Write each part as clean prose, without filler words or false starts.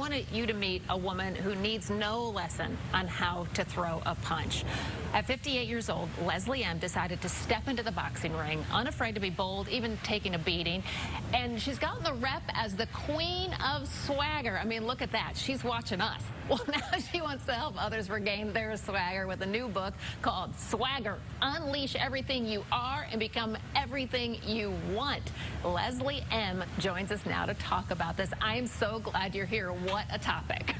wanted you to meet a woman who needs no lesson on how to throw a punch. At 58 years old, Leslie M. decided to step into the boxing ring, unafraid to be bold, even taking a beating. And she's gotten the rep as the queen of swagger. I mean, look at that. She's watching us. Well, now she wants to help others regain their swagger with a new book called Swagger. Unleash everything you are and become everything you want. Leslie M. joins us now to talk about this. I am so glad you're here. What a topic.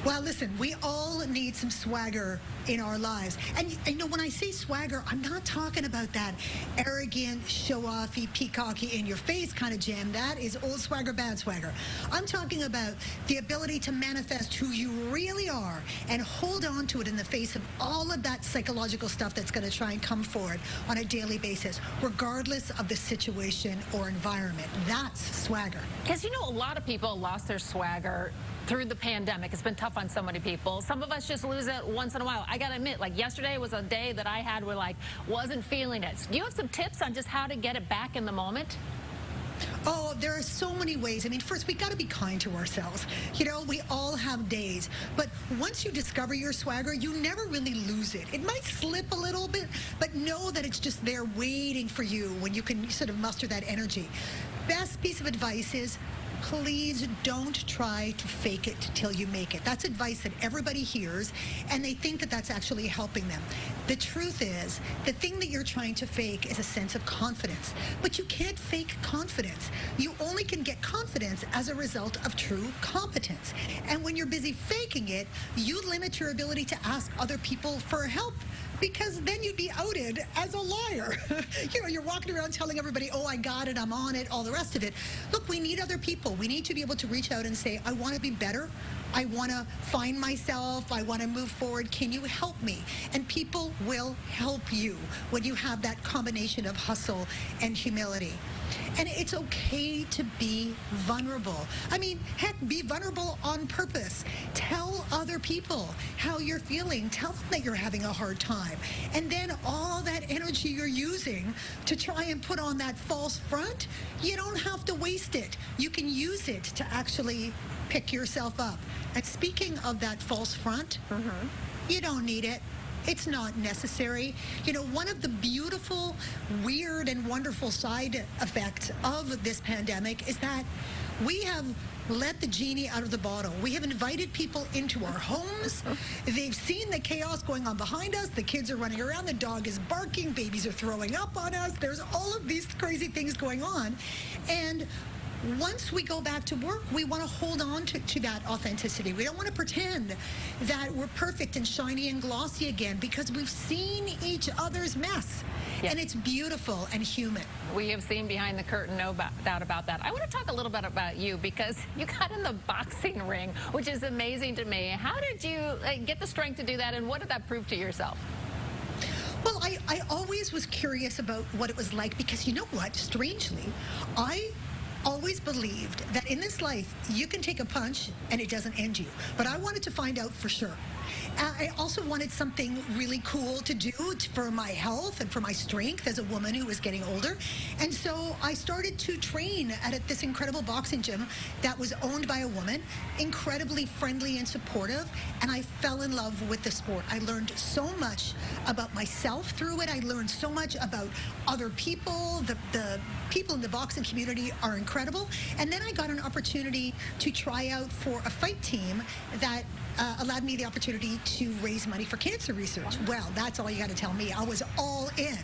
Well, listen, we all need some swagger in our lives. And you know, when I say swagger, I'm not talking about that arrogant, show-offy, peacocky, in-your-face kind of jam. That is old swagger, bad swagger. I'm talking about the ability to manifest who you really are and hold on to it in the face of all of that psychological stuff that's going to try and come forward on a daily basis, regardless of the situation or environment. That's swagger. Because, you know, a lot of people lost their swagger through the pandemic. It's been tough on so many people. Some of us just lose it once in a while. I gotta admit, like yesterday was a day that I had where like wasn't feeling it. Do you have some tips on just how to get it back in the moment? Oh, there are so many ways. I mean, first, we got to be kind to ourselves. You know, we all have days. But once you discover your swagger, you never really lose it. It might slip a little bit, but know that it's just there waiting for you when you can sort of muster that energy. Best piece of advice is, please don't try to fake it till you make it. That's advice that everybody hears, and they think that that's actually helping them. The truth is, the thing that you're trying to fake is a sense of confidence. But you can't fake confidence. You only can get confidence as a result of true competence. And when you're busy faking it, you limit your ability to ask other people for help, because then you'd be outed as a liar. You know, you're walking around telling everybody, oh, I got it, I'm on it, all the rest of it. Look, we need other people. We need to be able to reach out and say, I want to be better. I want to find myself. I want to move forward. Can you help me? And people will help you when you have that combination of hustle and humility. And it's okay to be vulnerable. I mean, heck, be vulnerable on purpose. Tell other people how you're feeling. Tell them that you're having a hard time. And then all that energy you're using to try and put on that false front, you don't have to waste it. You can use it to actually pick yourself up. And speaking of that false front, you don't need it. It's not necessary. You know, one of the beautiful, weird, and wonderful side effects of this pandemic is that we have let the genie out of the bottle. We have invited people into our homes. They've seen the chaos going on behind us. The kids are running around. The dog is barking. Babies are throwing up on us. There's all of these crazy things going on. And once we go back to work, we want to hold on to that authenticity. We don't want to pretend that we're perfect and shiny and glossy again, because we've seen each other's mess. Yeah. And it's beautiful and human. We have seen behind the curtain, no doubt about that. I want to talk a little bit about you, because you got in the boxing ring, which is amazing to me. How did you get the strength to do that, and what did that prove to yourself? Well, I always was curious about what it was like, because you know what? Strangely, I always believed that in this life, you can take a punch and it doesn't end you. But I wanted to find out for sure. I also wanted something really cool to do for my health and for my strength as a woman who was getting older. And so I started to train at this incredible boxing gym that was owned by a woman, incredibly friendly and supportive, and I fell in love with the sport. I learned so much about myself through it. I learned so much about other people. The people in the boxing community are incredible. And then I got an opportunity to try out for a fight team that allowed me the opportunity to raise money for cancer research. Well, that's all you got to tell me. I was all in.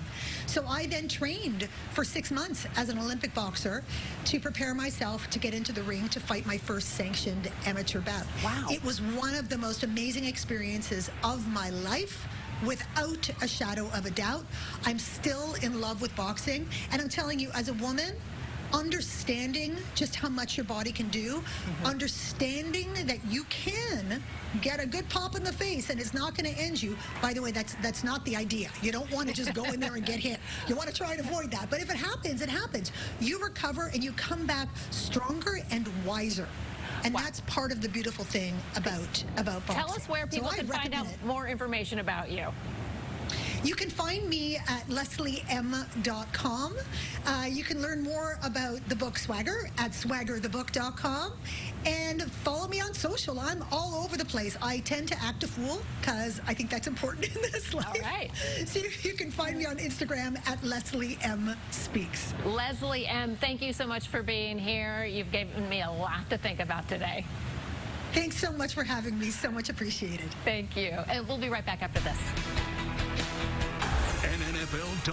So I then trained for 6 months as an Olympic boxer to prepare myself to get into the ring to fight my first sanctioned amateur bout. Wow. It was one of the most amazing experiences of my life, without a shadow of a doubt. I'm still in love with boxing, and I'm telling you, as a woman, understanding just how much your body can do, understanding that you can get a good pop in the face and it's not going to end you. By the way, that's not the idea. You don't want to just go in there and get hit. You want to try and avoid that. But if it happens, it happens. You recover and you come back stronger and wiser. And that's part of the beautiful thing about boxing. Tell us where people can find out more information about you. You can find me at lesliem.com. You can learn more about the book Swagger at swaggerthebook.com. And follow me on social. I'm all over the place. I tend to act a fool because I think that's important in this life. All right. So you can find me on Instagram at Leslie M. Speaks. Leslie M., thank you so much for being here. You've given me a lot to think about today. Thanks so much for having me. So much appreciated. Thank you. And we'll be right back after this. An NFL